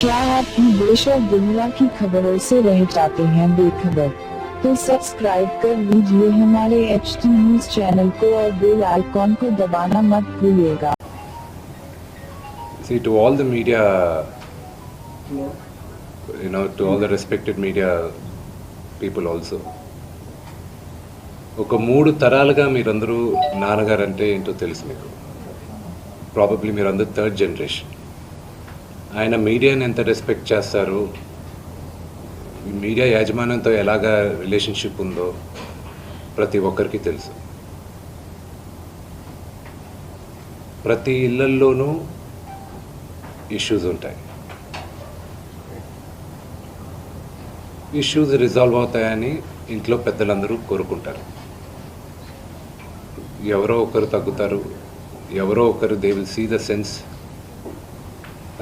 क्या आप भी देश और दुनिया की खबरों से रह जाते हैं बेखबर? तो सब्सक्राइब कर लीजिए हमारे HT न्यूज चैनल को और बेल आइकॉन को दबाना मत भूलिएगा। See, to all the media, to all the respected media people also. ఒక 3 తరాలుగా మీరందరూ నాన్నగారు అంటే ఏంటో తెలుసు మీకు. ప్రాబబ్లీ మీరందరూ థర్డ్ జనరేషన్. ఆయన మీడియాని ఎంత రెస్పెక్ట్ చేస్తారు, మీడియా యాజమాన్యంతో ఎలాగా రిలేషన్షిప్ ఉందో ప్రతి ఒక్కరికి తెలుసు. ప్రతి ఇళ్లల్లోనూ ఇష్యూస్ ఉంటాయి. ఇష్యూస్ రిజాల్వ్ అవుతాయని ఇంట్లో పెద్దలందరూ కోరుకుంటారు. ఎవరో ఒకరు తగ్గుతారు, ఎవరో ఒకరు they will see the sense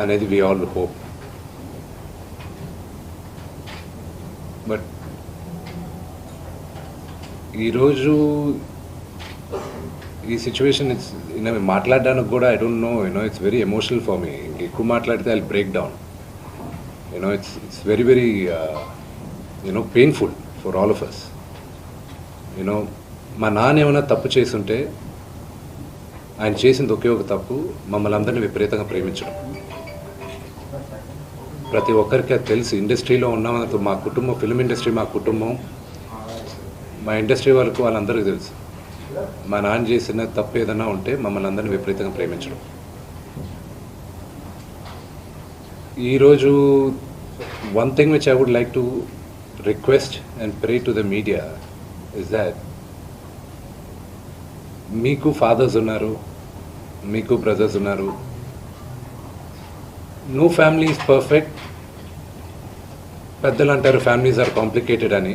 అనేది వి ఆల్ హోప్. బట్ ఈరోజు ఈ సిచ్యువేషన్ మాట్లాడడానికి కూడా I don't know, it's very emotional for me. ఎక్కువ మాట్లాడితే I break down. It's very very painful for all of us. మా నాన్న ఏమైనా తప్పు చేస్తుంటే ఆయన చేసింది ఒకే ఒక తప్పు, మమ్మల్ని అందరినీ విపరీతంగా ప్రేమించడం. ప్రతి ఒక్కరికి అది తెలుసు. ఇండస్ట్రీలో ఉన్నామంత మా కుటుంబం, ఫిల్మ్ ఇండస్ట్రీ మా కుటుంబం, మా ఇండస్ట్రీ వరకు వాళ్ళందరికీ తెలుసు. మా నాన్న చేసిన తప్పు ఏదైనా ఉంటే మమ్మల్ని అందరినీ విపరీతంగా ప్రేమించడం. ఈరోజు one thing which I would like to request and pray to the media is that మీకు ఫాదర్స్ ఉన్నారు, మీకు బ్రదర్స్ ఉన్నారు. No family is perfect. పెద్దలు అంటారు ఫ్యామిలీస్ ఆర్ కాంప్లికేటెడ్ అని.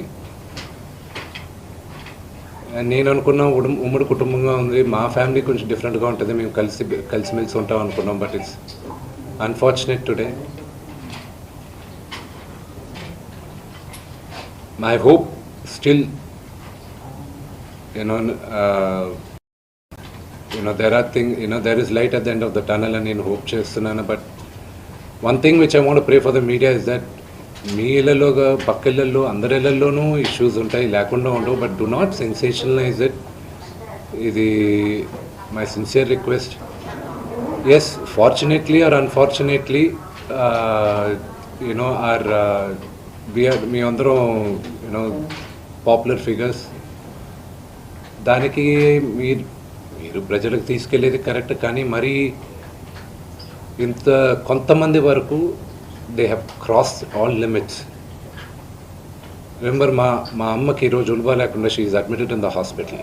నేను అనుకున్న ఉమ్మడి కుటుంబంగా ఉంది, మా ఫ్యామిలీ కొంచెం డిఫరెంట్గా ఉంటుంది, మేము కలిసిమెలిసి ఉంటాం అనుకున్నాం. But it's unfortunate today. My hope still there is light at the end of the tunnel అని నేను హోప్ చేస్తున్నాను. But one thing which I want pray for the media is that మీ ఇళ్ళలోగా పక్క ఇళ్ళల్లో అందరి ఇళ్ళల్లోనూ ఇష్యూస్ ఉంటాయి, లేకుండా ఉండవు. But do not sensationalize it. ఇది my sincere request. Yes, fortunately or unfortunately మీ అందరం పాపులర్ ఫిగర్స్. దానికి మీరు ప్రజలకు తీసుకెళ్ళేది కరెక్ట్, కానీ మరి ఇంత కొంతమంది వరకు they have crossed all limits. Remember, మా అమ్మకి ఈరోజు ఉల్వా లేకుండా she is admitted in the hospital.